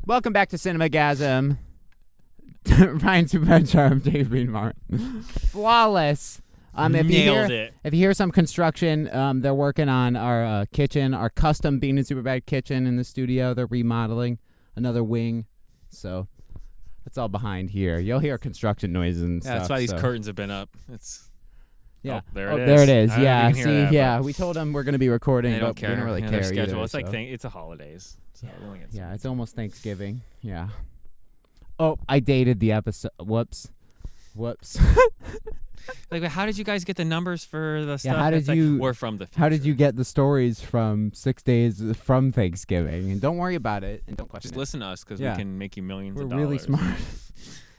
Welcome back to CINEMAGASM. Ryan Superbad Charm, Dave Bean Martin. Flawless. Nailed it. If you hear some construction, they're working on our kitchen, our custom Bean and Superbad kitchen in the studio. They're remodeling another wing. So that's all behind here. You'll hear construction noises and stuff. That's why these curtains have been up. Yeah. There it is. There it is. I don't know Yeah. if you can hear that, We told them we're going to be recording, they but don't care. we don't really Yeah, care their schedule. either. It's like so. it's the holidays. So Yeah, it's almost Thanksgiving. Yeah. Oh, I dated the episode. Whoops. Like, how did you guys get the numbers for the stuff? How did you? We're from the future. How did you get the stories from 6 days from Thanksgiving? And don't worry about it, and don't question Just it. listen to us because Yeah. we can make you millions We're of dollars. really smart.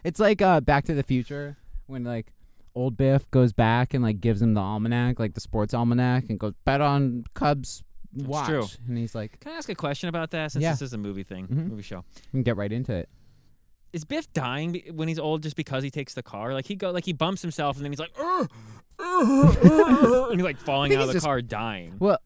It's like Back to the Future when like old Biff goes back and like gives him the almanac, like the sports almanac, and goes bet on Cubs watch. true. And he's like, Can I ask a question about that? Since Yeah. this is a movie thing, Mhm. movie show. we can get right into it. Is Biff dying when he's old just because he takes the car? Like he bumps himself and then he's like, and he's like falling think out of he's the just- car dying. Well,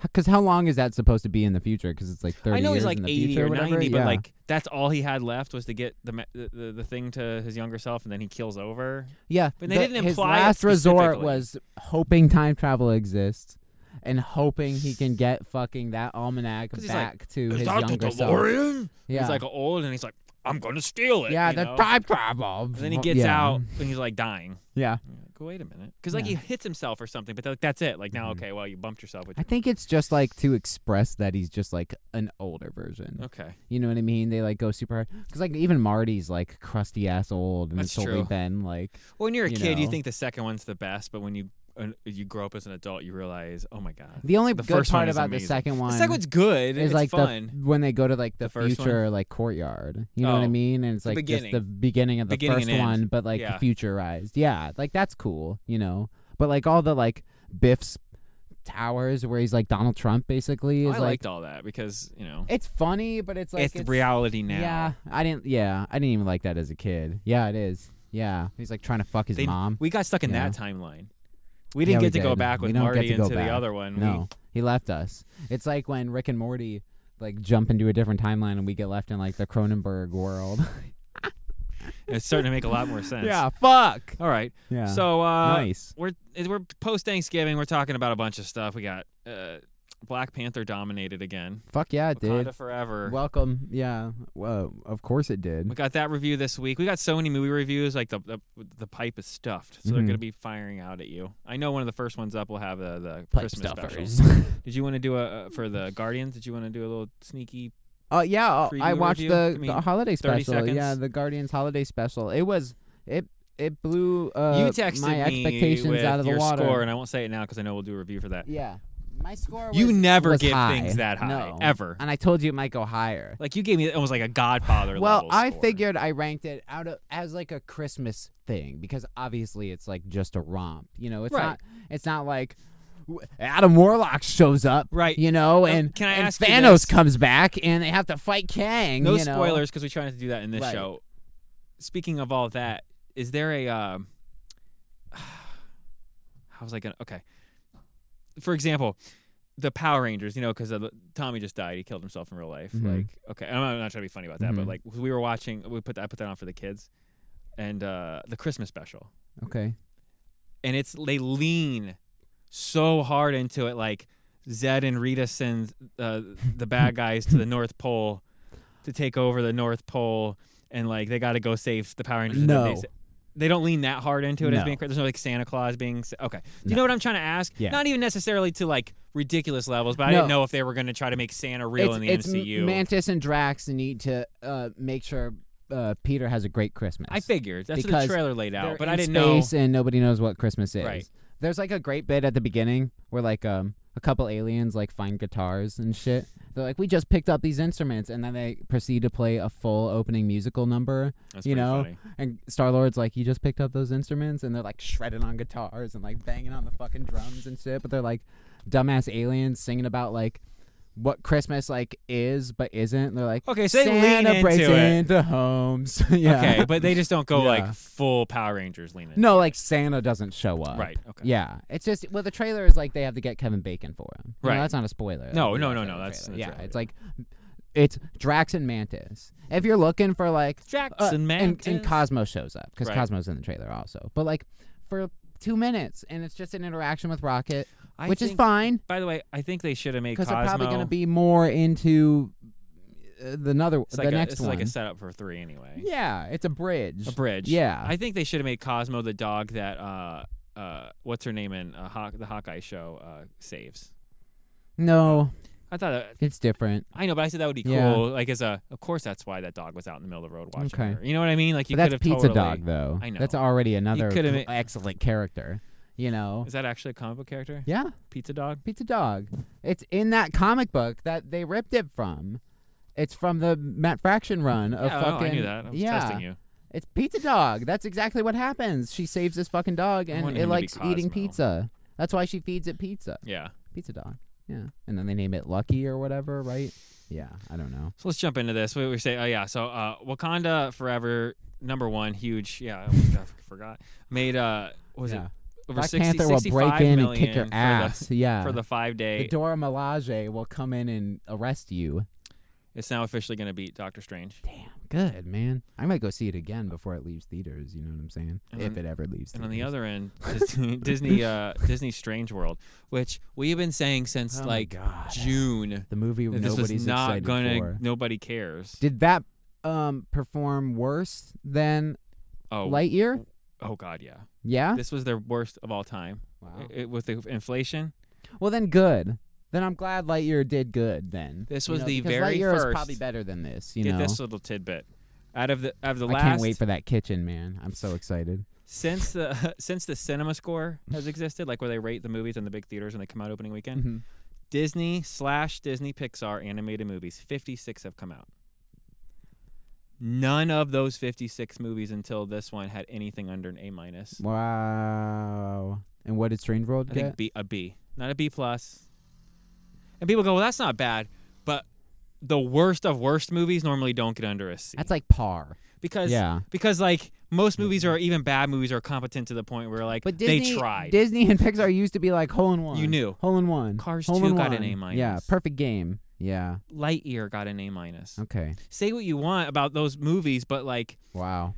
because how long is that supposed to be in the future? Because it's like 30 I know years he's like in the 80 future or whatever. 90, but Yeah. like that's all he had left was to get the thing to his younger self, and then he kills over. Yeah, But they didn't his imply it last resort specifically. was hoping time travel exists and hoping he can get fucking that almanac 'Cause he's back to Is his that younger the self. DeLorean? Yeah, He's like old, and he's like, I'm gonna steal it. yeah, you the know? time travel. And then he gets Yeah. out, and he's like dying. Yeah, You're like, wait a minute, because like Yeah. he hits himself or something, but that's it. Like now, Mhm. okay, well you bumped yourself with. I think it's just like to express that he's just like an older version. Okay. You know what I mean? They like go super hard because like even Marty's like crusty ass old, and That's it's totally true. been like Well, when you're a You kid, you know. think the second one's the best, but when you grow up as an adult, you realize, oh my god, the only The good first one part is about the amazing. second one. the second one's good. is It's like fun. when they go to like the, The first future like courtyard. You know what I Oh, mean? And it's the like just beginning. the beginning of the Beginning first and end. one, but like Yeah. futurized. Yeah, like that's cool, you know. But like all the like Biff's towers where he's like Donald Trump basically is I like liked all that because it's funny, but it's like it's reality now. Yeah, I didn't even like that as a kid. Yeah, it is. Yeah, he's like trying to fuck his mom. We got stuck in Yeah. that timeline. We didn't Yeah, get to go did. back We with don't Marty get to go into back. the other one. No, he left us. It's like when Rick and Morty like jump into a different timeline and we get left in like the Cronenberg world. It's starting to make a lot more sense. Yeah, fuck. All right. Yeah. So nice. we're post Thanksgiving. We're talking about a bunch of stuff. We got Black Panther dominated again. Fuck yeah, it did. Wakanda Forever. Welcome. Yeah. Well, of course it did. We got that review this week. We got so many movie reviews. Like the pipe is stuffed, so they're Mhm. gonna be firing out at you. I know one of the first ones up will have the Pipe Christmas stuffers. special. Did you want to do for the Guardians? Did you want to do a little sneaky? Yeah, I Preview watched review? I mean, the holiday 30 special. Yeah, seconds? the Guardians holiday special. It blew You texted my me expectations with out of the your water. score, and I won't say it now because I know we'll do a review for that. Yeah. My score was You never was give high. things that high, No. ever. And I told you it might go higher. Like you gave me almost like a Godfather Well, level I score. figured I ranked it as like a Christmas thing because obviously it's like just a romp. You know, Right. it's not like Adam Warlock shows up, Right. you know, Now, and, can I and ask you Thanos this? comes back and they have to fight Kang. No you know? spoilers because we try not to do that in this Right. show. Speaking of all that, is there a how was I gonna? Okay, for example, the Power Rangers. You know, because Tommy just died. He killed himself in real life. Mhm. Like, okay, I'm not trying to be funny about that, but Mhm. like we were watching. I put that on for the kids, and the Christmas special. Okay. And they lean so hard into it, like Zed and Rita send the bad guys to the North Pole to take over the North Pole, and like they got to go save the Power Rangers. No. They don't lean that hard into it as No. being. There's no like Santa Claus being. Okay, do you No. know what I'm trying to ask? Yeah. Not even necessarily to like ridiculous levels, but I No. didn't know if they were going to try to make Santa real in the MCU. Mantis and Drax need to make sure Peter has a great Christmas. I figured that's what Because the trailer laid They're out, but in I didn't know. space and nobody knows what Christmas is. Right. There's like a great bit at the beginning where like a couple aliens like find guitars and shit. They're like, we just picked up these instruments, and then they proceed to play a full opening musical number. That's you pretty know, funny. and Star-Lord's like, you just picked up those instruments, and they're like shredding on guitars and like banging on the fucking drums and shit. But they're like dumbass aliens singing about like what Christmas like is but isn't. They're like, Okay, so they lean Santa into breaks it. into homes. Yeah. Okay, but they just don't go Yeah. like full Power Rangers leaning. No, like Santa doesn't show up. Right. Okay. Yeah, it's just the trailer is like they have to get Kevin Bacon for him. You know, Right. that's not a spoiler. No, Like, no, you no, watch no, the that's trailer. right, It's yeah. like it's Drax and Mantis. If you're looking for like Drax and Mantis, and Cosmo shows up because Right. Cosmo's in the trailer also. But like for 2 minutes, and it's just an interaction with Rocket, which is fine By the way, I think they should have made because Cosmo. they're probably going to be more into the next It's one. like a setup for 3 anyway. Yeah, it's a bridge. Yeah. Yeah. I think they should have made Cosmo the dog that what's her name in the Hawkeye show saves. No, I thought it's different. I know, but I said that would be cool. Yeah. Like of course that's why that dog was out in the middle of the road watching Okay. her. You know what I mean? Like you But could that's have Pizza totally, Dog though. I know. That's already another could've made- excellent character. You know. Is that actually a comic book character? Yeah, Pizza Dog? Pizza Dog. It's in that comic book that they ripped it from. It's from the Matt Fraction run of Yeah, fucking. I knew that. I was testing you. It's Pizza Dog. That's exactly what happens. She saves this fucking dog, and wanted it him to be likes eating Cosmo. pizza. That's why she feeds it pizza. Yeah. Pizza Dog. Yeah, and then they name it Lucky or whatever, right? Yeah, I don't know. So let's jump into this. We say, so Wakanda Forever, #1, huge. Yeah, I almost forgot. Made it over Black 60, Panther will 65 break in and million kick your for ass. Yeah, for the 5-day. the Dora Milaje will come in and arrest you. It's now officially going to beat Doctor Strange. Damn, good man. I might go see it again before it leaves theaters. You know what I'm saying? And If on- it ever leaves. And on the theaters. other end, Disney Strange World, which we have been saying since Oh my God. June. the movie That this nobody's was not excited gonna. for. Nobody cares. Did that perform worse than Oh, Lightyear? oh God, yeah. Yeah. This was their worst of all time. Wow. With the inflation. Well, then good. Then I'm glad Lightyear did good. Then This You was know, the because very Lightyear is first- probably better than this. You Get know. this little tidbit. Out of the I last. can't wait for that kitchen, man. I'm so excited. Since the cinema score has existed, like where they rate the movies in the big theaters when they come out opening weekend, Mhm. Disney/Disney Pixar animated movies, 56 have come out. None of those 56 movies until this one had anything under an A-. Wow. And what did Strange World I get? think a B, not a B+. And people go, well, that's not bad, but the worst of worst movies normally don't get under a C. That's like par. because Yeah. like most movies or even bad movies are competent to the point where like But Disney, they tried. Disney and Pixar used to be like hole in one. You knew. Hole in one. Cars hole 2 in got one. an A-. Yeah. Perfect game. Yeah. Lightyear got an A-. Okay. Say what you want about those movies, but like Wow.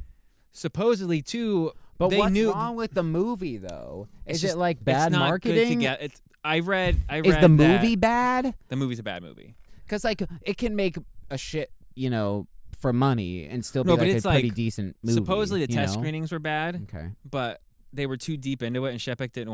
supposedly too. But they what's knew wrong with the movie though? It's Is just- it like it's bad not marketing? Good to get. It's, I read Is the that movie bad? the movie's a bad movie. Because like it can make a shit, for money and still be No, but like it's a pretty like, decent movie. Supposedly the you test know? screenings were bad, Okay. but they were too deep into it, and Shepik didn't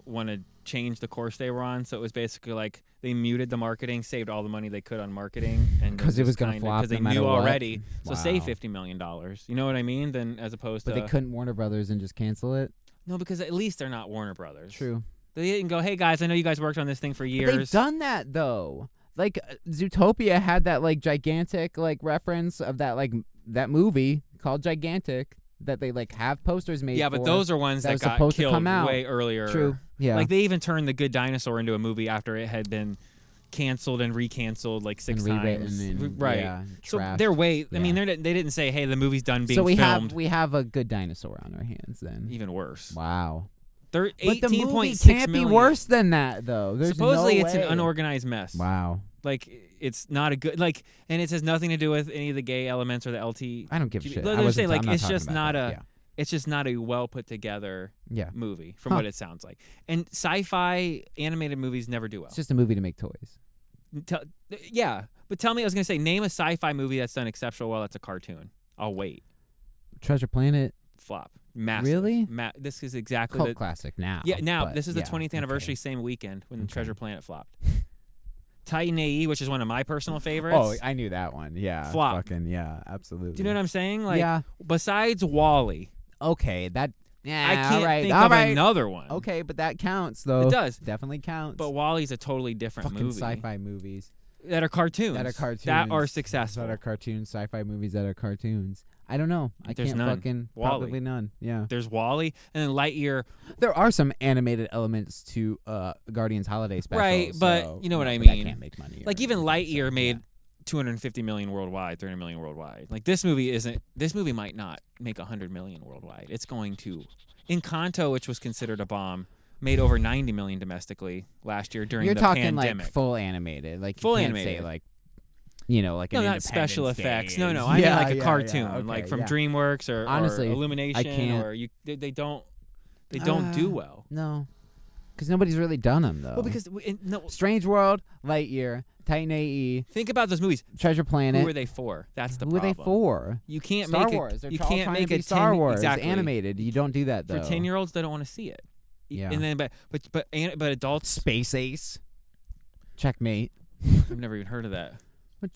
want to change the course they were on. So it was basically like they muted the marketing, saved all the money they could on marketing, and 'Cause it was just gonna kinda- flop because they no matter knew what? already. So save Wow. $50 million. You know what I mean? Then as opposed But to they couldn't Warner Brothers and just cancel it. no, because at least they're not Warner Brothers. True. They didn't go, hey guys, I know you guys worked on this thing for But years. they've done that though. Like Zootopia had that like gigantic like reference of that like that movie called Gigantic that they like have posters made. Yeah, but for those are ones that that was got supposed to killed come out. way earlier. True. Yeah. Like they even turned The Good Dinosaur into a movie after it had been canceled and recanceled like 6 and rewritten times. and, Right. Yeah, So trashed. they're way. I mean, Yeah. they didn't say, hey, the movie's done being so we filmed. have a Good Dinosaur on our hands then. Even worse. Wow. They're But the movie 18.6 can't be million. worse than that though. There's Supposedly no it's way. an unorganized mess. Wow. Like it's not a good like, and it has nothing to do with any of the gay elements or the LT. I don't give a shit. Let's I just wasn't- say like I'm not it's talking just about not that. a. It's just not a well put together Yeah. movie from Huh. what it sounds like. And sci-fi animated movies never do well. It's just a movie to make toys. Yeah, but tell me, I was gonna say, name a sci-fi movie that's done exceptional well. That's a cartoon. I'll wait. Treasure Planet, Flop. Massive. Really? This is exactly cult the. classic now. Yeah, now but this is the yeah, 20th anniversary, okay. same weekend when Okay. Treasure Planet flopped. Titan AE, which is one of my personal favorites. Oh, I knew that one. Yeah. Flop. Fucking yeah, absolutely. Do you know what I'm saying? Like, yeah. besides Wall-E, Okay, that. Yeah. I can't all right, think all of right. another one. Okay, but that counts though. It does. Definitely counts. But Wall-E's a totally different fucking movie. sci-fi movies That are cartoons. that are cartoons That are successful. That are cartoons. Sci-fi movies that are cartoons. I don't know. I There's can't none. fucking Wall-E. probably none. Yeah. There's Wall-E, and then Lightyear. There are some animated elements to Guardians Holiday Special. Right, but so, you know what I but that mean. can't make money. Like or even anything, Lightyear so, made yeah. 250 million worldwide, 300 million worldwide. Like this movie isn't. This movie might not make 100 million worldwide. It's going to. Encanto, which was considered a bomb, made over 90 million domestically last year during You're the talking pandemic. like full animated. Like Full you can't animated. say like like No, an not special Independence effects. Day No, is. I mean like a Yeah, cartoon, okay, like from yeah. DreamWorks or Honestly, Illumination, can't- or they don't do well. No, because nobody's really done them though. Well, because Strange World, Lightyear, Titan AE, think about those movies. Treasure Planet. Who are they for? That's the Who problem. are they for? You can't Star make Wars. They're you all can't trying make to a be Star 10 Wars exactly. animated. You don't do that though. For 10-year-olds, they don't want to see it. Yeah. And then, but adults. Space Ace. Checkmate. I've never even heard of that.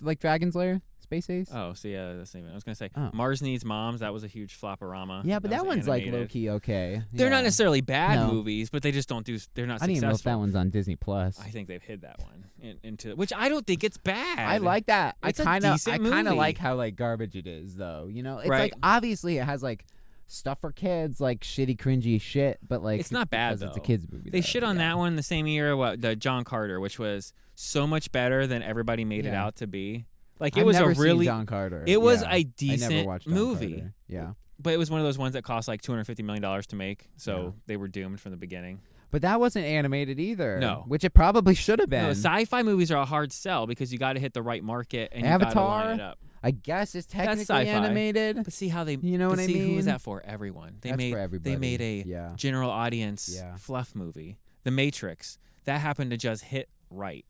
Like Dragon's Lair? Space Ace? Oh, so yeah, that's even. I was gonna say Oh. Mars Needs Moms. That was a huge floporama. Yeah, but that was one's like animated. low key okay. They're not Yeah. necessarily bad No. movies, but they just don't do. They're not I don't even know if successful. that one's on Disney Plus. I think they've hid that one into which I don't think it's bad. I like that. It's I a kind of decent movie. like how like garbage it is though. It's Right. like obviously it has like stuff for kids, like shitty cringy shit, but like It's not bad, because it's a though. kids movie. They though, shit on yeah. that one the same year. The John Carter, which was so much better than everybody made it Yeah. out to be. Like it I've was never a seen really, John Carter. it was Yeah. a I never decent watched John movie. Carter. Yeah. But it was one of those ones that cost like $250 million to make, so Yeah. they were doomed from the beginning. But that wasn't animated either. No. Which it probably should have been. No, sci-fi movies are a hard sell because you got to hit the right market and you got to Avatar? line it up. I guess it's technically sci-fi. animated. But see how they, You know but what I see, Who was mean? that for? Everyone. They That's made for everybody. they made a Yeah. general audience Yeah. fluff movie, The Matrix. That happened to just hit right.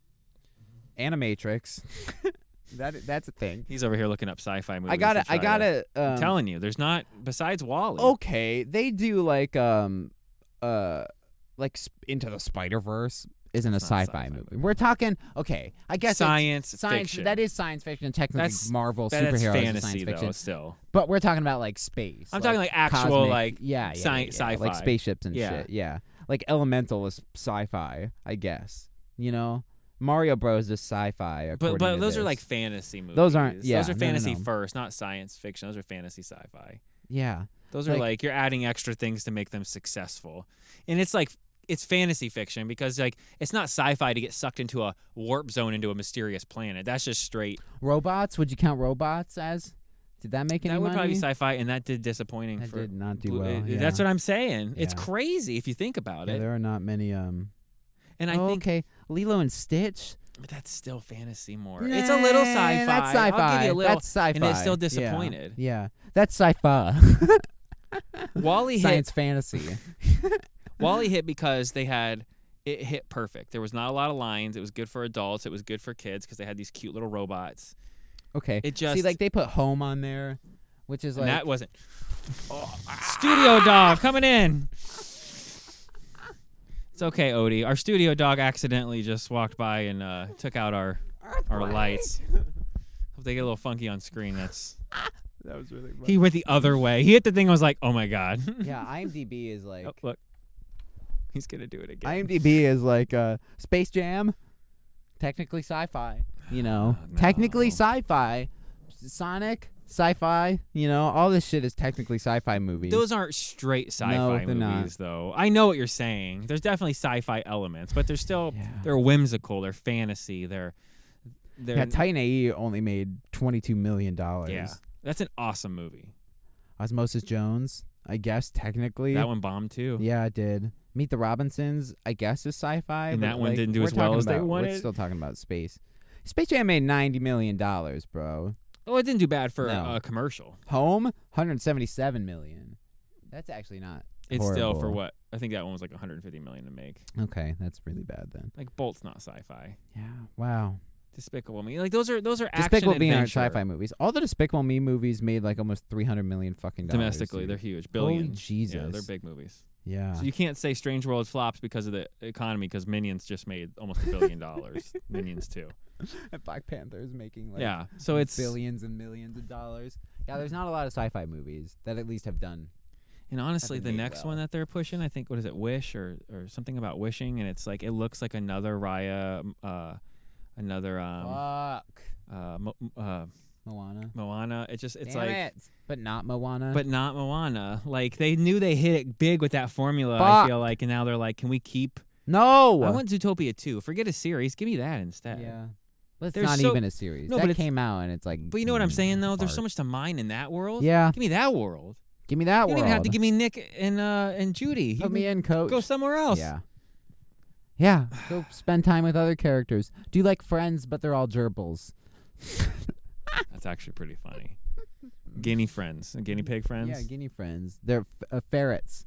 Animatrix. That's a thing. He's over here looking up sci-fi movies. I gotta. I'm telling you, there's not besides Wall-E. Okay, they do like Into the Spider-Verse isn't a It's not a sci-fi sci-fi movie. We're talking. Okay, I guess science it's science. fiction. That is science fiction. Technically, That's- Marvel That's superheroes is fantasy science fiction. though. Still, But we're talking about like space. I'm talking like actual cosmic- like yeah, sci-fi. like spaceships and Yeah. shit. Yeah, like Elemental is sci-fi, I guess. Mario Bros is sci-fi. But according to those are this. like fantasy movies. Those aren't- yeah, those are no, fantasy no. first, not science fiction. Those are fantasy sci-fi. Yeah. Those are Like- like you're adding extra things to make them successful, and it's like it's fantasy fiction because like it's not sci-fi to get sucked into a warp zone into a mysterious planet. That's just straight. Robots? Would you count robots as? Did that make any That would money? probably be sci-fi, and that did disappointing. That for, did not do well. Yeah. That's what I'm saying. It's Yeah. crazy if you think about Yeah, it. there are not many. And I think, okay, Lilo and Stitch. but that's still fantasy more. It's a little sci-fi. That's sci-fi. I'll give you a little. That's sci-fi. And it's still Yeah. disappointed. Yeah, that's sci-fi. Wall-E Science hit. fantasy. Wall-E hit because it hit perfect. There was not a lot of lines. It was good for adults. It was good for kids because they had these cute little robots. Okay. It just See, like they put Home on there, which is and like that wasn't. Studio dog coming in. It's okay, Odie. Our studio dog accidentally just walked by and took out our lights. Hope they get a little funky on screen. that was really fun. He went the other way. He hit the thing. I was like, oh my god. Yeah, IMDb is like Oh, look, he's gonna do it again. IMDb is like Space Jam, technically sci-fi. Technically no. sci-fi. Sonic, sci-fi. All this shit is technically sci-fi movies. Those aren't straight sci-fi they're not. movies, though. I know what you're saying. There's definitely sci-fi elements, but they're still Yeah. they're whimsical. They're fantasy. They're Titan AE only made $22 million. yeah. That's an awesome movie. Osmosis Jones, I guess technically. That one bombed too. Yeah, it did. Meet the Robinsons, I guess, is sci-fi. And but, that one like, didn't do we're as well talking as they about- wanted? We're still talking about space. Space Jam made $90 million, bro. Oh, it didn't do bad for No. a commercial. Home, $177 million. That's actually not It's still for horrible. what? I think that one was like $150 million to make. Okay, that's really bad then. Like Bolt's not sci-fi. Yeah, wow. Despicable Me. Like those are action Despicable Me aren't adventure. sci-fi movies. All the Despicable Me movies made like almost $300 million fucking dollars. Domestically, dude. they're huge. Holy Billions. Jesus. Yeah, they're big movies. Yeah. So you can't say Strange World flops because of the economy because Minions just made almost $1 billion. Minions too. And Black Panther is making like Yeah. So it's billions and millions of dollars. Yeah, there's not a lot of sci-fi movies that at least have done. and honestly haven't the made next well. one that they're pushing, I think what is it, Wish or something about wishing, and it's like it looks like another Raya another Fuck. Moana. Moana. It's Damn like it. But not Moana. but not Moana. Like they knew they hit it big with that formula, Fuck. I feel like, and now they're like, can we keep no. I want Zootopia 2. Forget a series. Give me that instead. Yeah. That's There's not so- even a series. No, that but it's- came out and it's like. But you know what I'm saying though? There's so fart. much to mine in that world. Yeah. Give me that world. Give me that You world. don't even have to give me Nick and Judy. You Put me can in, coach. go somewhere else. Yeah. Yeah. Go spend time with other characters. Do like Friends, but they're all gerbils. That's actually pretty funny. Guinea friends, guinea pig friends. Yeah, guinea friends. They're ferrets.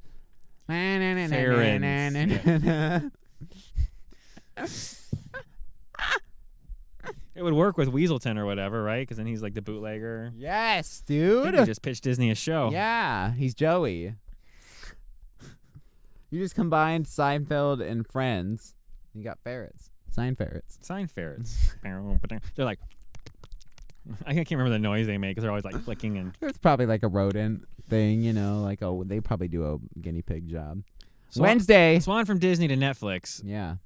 It would work with Weaselton or whatever, right? Because then he's like the bootlegger. Yes, I think dude. they just pitched Disney a show. Yeah, he's Joey. You just combined Seinfeld and Friends. You got ferrets. Sign ferrets. Sign ferrets. They're like, I can't remember the noise they make because they're always like flicking and. It's probably like a rodent thing, you know, like they probably do a guinea pig job. Swan, Wednesday. Swan from Disney to Netflix. Yeah.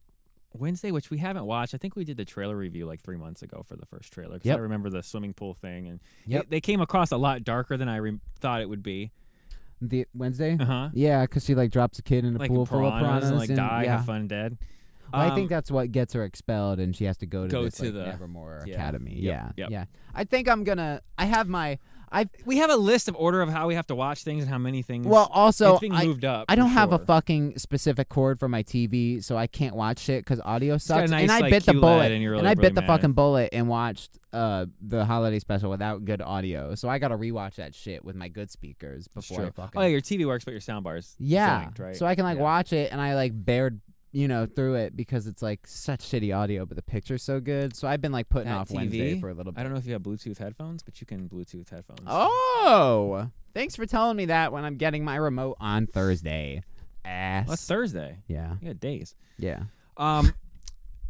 Wednesday, which we haven't watched. I think we did the trailer review like 3 months ago for the first trailer. Because Yep. I remember the swimming pool thing, and Yep. they came across a lot darker than I thought it would be. The Wednesday? Uh-huh. Yeah, because she like drops a kid in a Like pool full of piranhas and like die, yeah. have fun, dead. Well, I think that's what gets her expelled, and she has to go to this, to like, the Nevermore yeah. Academy. Yep, Yeah, yep. yeah. I think I'm gonna. I have my. We have a list of order of how we have to watch things and how many things. Well, also, it's being moved up. I don't for have a sure. fucking specific cord for my TV, so I can't watch shit because audio got a sucks. nice, and I like, bit the QLED bullet, and you're and really, I bit really the mad. fucking bullet and watched the holiday special without good audio. So I gotta rewatch that shit with my good speakers That's before I true. fucking. Oh, yeah, your TV works, but your soundbar's Yeah, synced, right? so I can like Yeah. watch it, and I like bared through it because it's like such shitty audio, but the picture's so good. So I've been like putting That off TV, Wednesday for a little bit. I don't know if you have Bluetooth headphones, but you can Bluetooth headphones. Oh, thanks for telling me that when I'm getting my remote on Thursday. Ass. Well, that's Thursday. Yeah, You got days. yeah.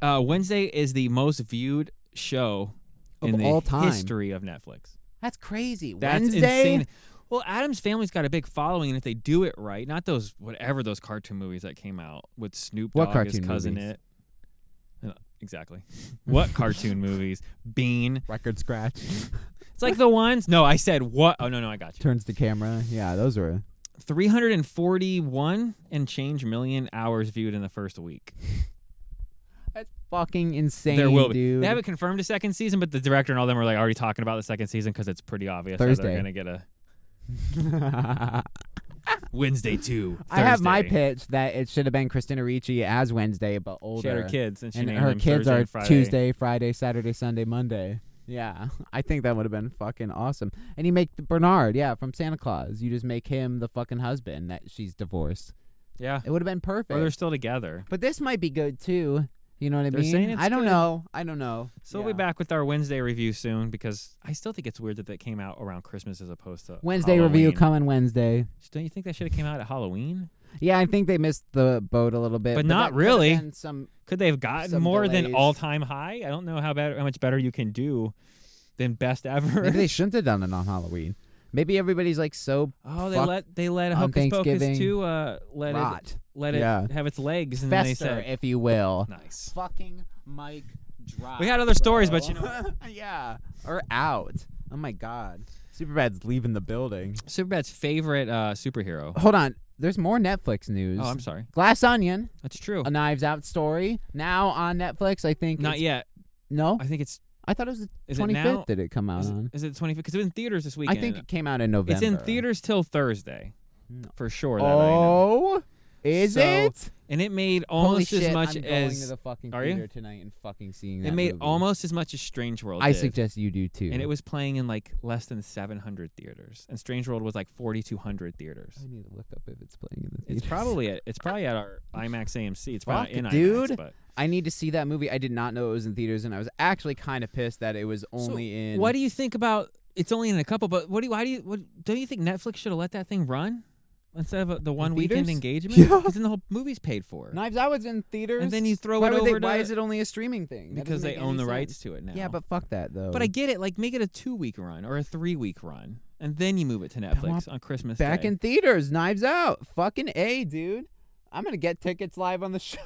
Wednesday is the most viewed show Of in the all time. history of Netflix. That's crazy. That's Wednesday. insane. Well, Addams Family's got a big following, and if they do it right, not those those cartoon movies that came out with Snoop What Dogg as cartoon cousin movies? Exactly. What cartoon movies? Bean. Record scratch. It's like the ones. No, I said what? Oh no, I got you. Turns the camera. Yeah, those were. 341 and change million hours viewed in the first week. That's fucking insane. There will be. dude. They haven't confirmed a second season, but the director and all them are like already talking about the second season because it's pretty obvious that Thursday. they're gonna get a Wednesday 2. I have my Thursday. pitch that it should have been Christina Ricci as Wednesday, but older. She had her kids, and she and named her them kids Thursday are and Friday. Tuesday, Friday, Saturday, Sunday, Monday. Yeah, I think that would have been fucking awesome. And you make Bernard, from Santa Claus. You just make him the fucking husband that she's divorced. Yeah, It would have been perfect. or they're still together. But this might be good too. You know what I They're mean? saying it's I don't good. know. I don't know. So we'll be back with our Wednesday review soon because I still think it's weird that came out around Christmas as opposed to Wednesday Halloween. review coming Wednesday. Don't you think that should have came out at Halloween? Yeah, I think they missed the boat a little bit, But that not could have really. been Some Could they have gotten Some more than delays. all-time high? I don't know how much better you can do than best ever. maybe they shouldn't have done it on Halloween. Maybe everybody's like so Oh, fuck they let on Hocus Pocus Thanksgiving. 2 let rot. it Yeah. have its legs, and then they Fester, said, if you will. "Nice." Fucking mic drop. We had other stories, bro. but you know, yeah, or out. Oh my god, Superbad's leaving the building. Superbad's favorite superhero. Hold on, there's more Netflix news. Oh, I'm sorry. Glass Onion, That's true. a Knives Out story, now on Netflix. I think. Not yet. No, I think it's. I thought it was the Is it 25th. now? Did it come out on? Is it 25th? Because it was in theaters this I weekend. think it came out in November. It's in theaters till Thursday, No. for sure. That I know. Oh, is So, it? And it made Holy almost shit, as much I'm going to as the fucking Are you? theater tonight and fucking seeing that it made movie. almost as much as Strange World. I did. suggest you do too. And it was playing in like less than 700 theaters, and Strange World was like 4,200 theaters. I need to look up if it's playing in the theater. It's probably at our IMAX AMC. It's probably Fuck, not in dude. IMAX, but I need to see that movie. I did not know it was in theaters, and I was actually kind of pissed that it was only So, in. What do you think about? It's only in a couple, but don't you think Netflix should have let that thing run instead of the one weekend theaters? engagement? Yeah. Because then the whole movie's paid for. Knives Out was in theaters, And then you throw why it would over Why to is it only a streaming thing? That because doesn't they make own any the rights sense. to it now. Yeah, but fuck that though. But I get it. Like, make it a 2-week run or a 3-week run, and then you move it to Netflix on Christmas back Day. in theaters. Knives Out, fucking A, dude. I'm gonna get tickets live on the show.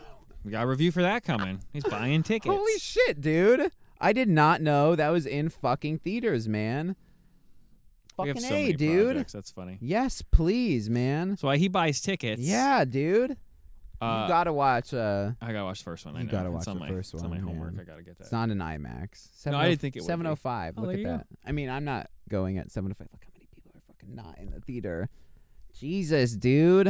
We got a review for that coming. He's buying tickets. Holy shit, dude! I did not know that was in fucking theaters, man. We Fucking have so A, many dude. projects. That's funny. Yes, please, man. So he buys tickets. Yeah, dude. You gotta watch. I gotta watch the first one. I You know. gotta It's watch on the my, first It's on my one, homework. man. I gotta get that. It's not an IMAX. No, I didn't think it would be. 7:05. Oh, Look there at you go. that. I mean, I'm not going at 7:05. Look how many people are fucking not in the theater. Jesus, dude.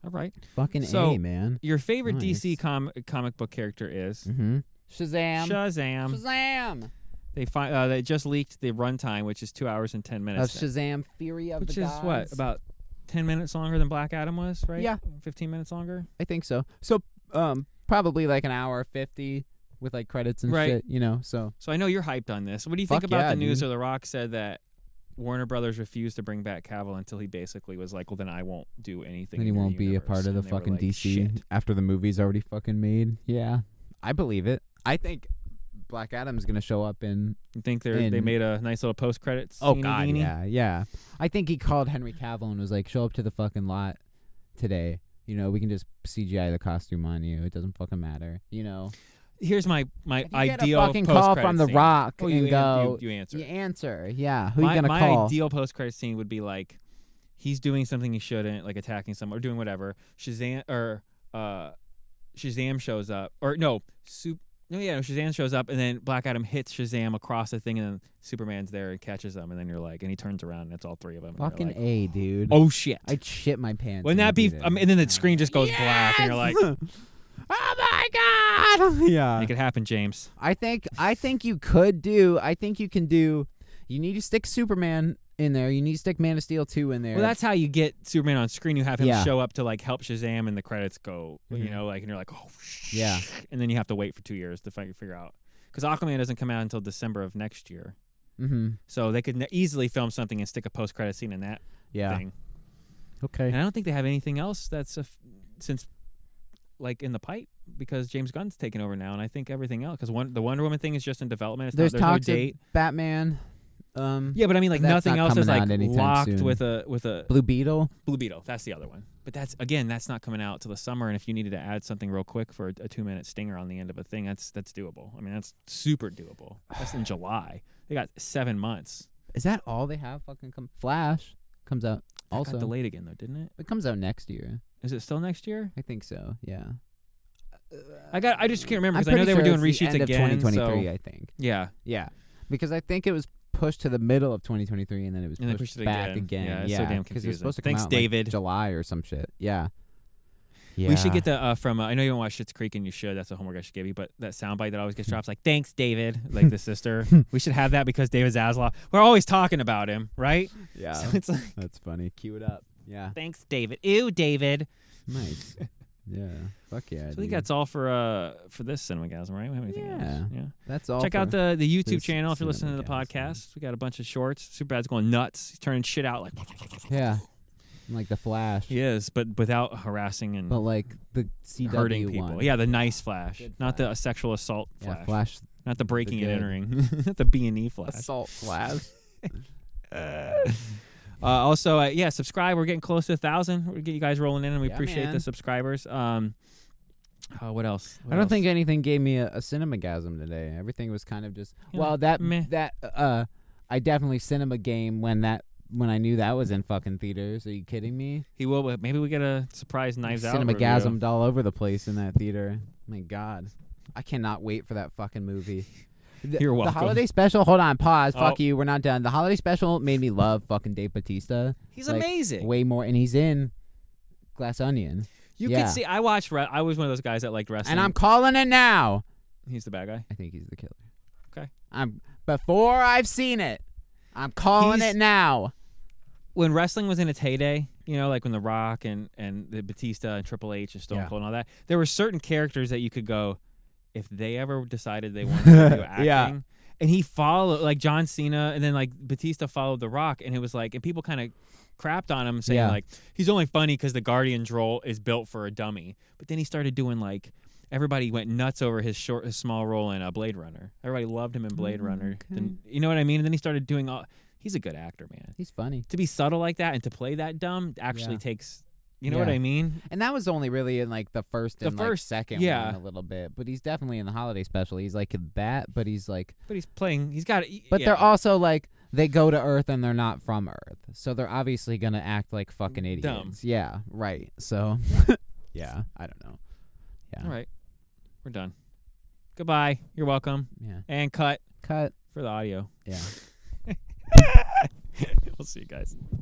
All right. Fucking So, A, man. Your favorite Nice. DC comic book character is Mm-hmm. Shazam. Shazam. Shazam. They just leaked the runtime, which is 2 hours and 10 minutes. Of Shazam: Fury of which the is Gods. what, about 10 minutes longer than Black Adam was, right? Yeah. 15 minutes longer. I think so. So probably like an hour 50 with like credits and Right. shit. You know. So So I know you're hyped on this. What do you think Fuck about yeah, the news dude. where The Rock said that Warner Brothers refused to bring back Cavill until he basically was like, well, then I won't do anything. then he in your won't be a universe. part of the And they were fucking like, DC "Shit." after the movie's already fucking made. Yeah, I believe it. I think Black Adam's gonna show up in. You think they in- made a nice little post credits? Oh god, yeah. I think he called Henry Cavill and was like, "Show up to the fucking lot today. You know, we can just CGI the costume on you. It doesn't fucking matter. You know." Here's my If you ideal get a fucking call from The scene. Rock Oh, and go, you answer. you answer. Yeah, who my, you gonna my call? ideal post credit scene would be like he's doing something he shouldn't, like attacking someone or doing whatever. Shazam shows up, or Shazam shows up, and then Black Adam hits Shazam across the thing, and then Superman's there and catches him, and then you're like, and he turns around, and it's all three of them. Fucking like, A, dude. oh shit! I'd shit my pants. Wouldn't in that the be? theater. And then the screen just goes black, and you're like, oh my god! Yeah. make it happen, James. I think you could do. I think you can do. You need to stick Superman in there. You need to stick Man of Steel 2 in there. Well, that's how you get Superman on screen. You have him Yeah. show up to like help Shazam, and the credits go. You Mhm. know, like, and you're like, oh, Yeah. and then you have to wait for 2 years to figure out because Aquaman doesn't come out until December of next year. Mm-hmm. So they could easily film something and stick a post-credit scene in that Yeah. thing. Okay. And I don't think they have anything else that's since like in the pipe because James Gunn's taken over now, and I think everything else because the Wonder Woman thing is just in development. There's there's talks no of date. Batman. Yeah, but I mean, like that's nothing not else is coming like out anytime locked soon. with a Blue Beetle. Blue Beetle. That's the other one. But that's not coming out till the summer. And if you needed to add something real quick for a 2-minute stinger on the end of a thing, that's doable. I mean, that's super doable. That's in July. They got 7 months. Is that all they have? Fucking Flash comes out That also. got delayed again though, didn't it? It comes out next year. Is it still next year? I think so. Yeah. I just can't remember I'm because I know they pretty were sure doing it's the reshoots end again. of 2023. so, I think. yeah. Yeah. Because I think it was pushed to the middle of 2023 and then it was And they pushed pushed it back again. again. Yeah, it's so damn because it was confusing. supposed to Thanks, come out David. like July or some shit. Yeah. Yeah. We should get the from. I know you don't watch Schitt's Creek, and you should. That's the homework I should give you. But that soundbite that always gets dropped, like "Thanks, David," like the sister. We should have that because David Zaslav. We're always talking about him, right? Yeah. So it's like, That's funny. Cue it up. Yeah. "Thanks, David." Ew, David. Nice. Yeah. Fuck yeah. So I think dude. that's all for this Cinemagasm, right? We have anything Yeah. else? Yeah. That's all. Check out for the YouTube this channel if you're listening to the Cinemagasm. podcast. We got a bunch of shorts. Superbad's going nuts. He's turning shit out like Yeah. Like the Flash. he is, but without harassing and But like the CW hurting people. one. Yeah, the nice Flash, Good not the Flash. sexual assault Yeah. Flash, Flash. not the breaking and good. entering, not the B&E Flash. Assault Flash. Also, subscribe. We're getting close to 1,000. We'll get you guys rolling in, and we Yeah, appreciate man. the subscribers. What else? I don't think anything gave me a cinemagasm today. Everything was kind of just Yeah, well that meh. I definitely cinema game when I knew that was in fucking theaters. Are you kidding me? He will. But maybe we get a surprise Knives Out review. Cinemagasmed all over the place in that theater. My God, I cannot wait for that fucking movie. You're welcome. The holiday special. Hold on, pause. Oh. Fuck you. We're not done. The holiday special made me love fucking Dave Bautista. He's like, amazing. Way more, and he's in Glass Onion. You yeah. could see. I watched. I was one of those guys that liked wrestling. And I'm calling it now. He's the bad guy. I think he's the killer. Okay. Before I've seen it, I'm calling He's- it now. When wrestling was in its heyday, you know, like when The Rock and the Batista and Triple H and Stone Yeah. Cold and all that, there were certain characters that you could go, if they ever decided they wanted to do acting. Yeah. And he followed, like John Cena, and then like Batista followed The Rock, and it was like, and people kind of crapped on him, saying Yeah. like, he's only funny because the Guardian's role is built for a dummy. But then he started doing like, everybody went nuts over his small role in Blade Runner. Everybody loved him in Blade Runner. Okay. Then, you know what I mean? And then he started doing all. He's a good actor, man. He's funny. To be subtle like that and to play that dumb actually Yeah. takes, you know what Yeah. I mean? And that was only really in like the first and like second yeah. one a little bit. But he's definitely in the holiday special. He's like a bat, but he's like But he's playing. He's got. but yeah. they're also like they go to Earth and they're not from Earth. So they're obviously gonna act like fucking idiots. Dumb. Yeah, right. So yeah, I don't know. Yeah. All right, we're done. Goodbye. You're welcome. Yeah. And cut Cut. for the audio. Yeah. We'll see you guys.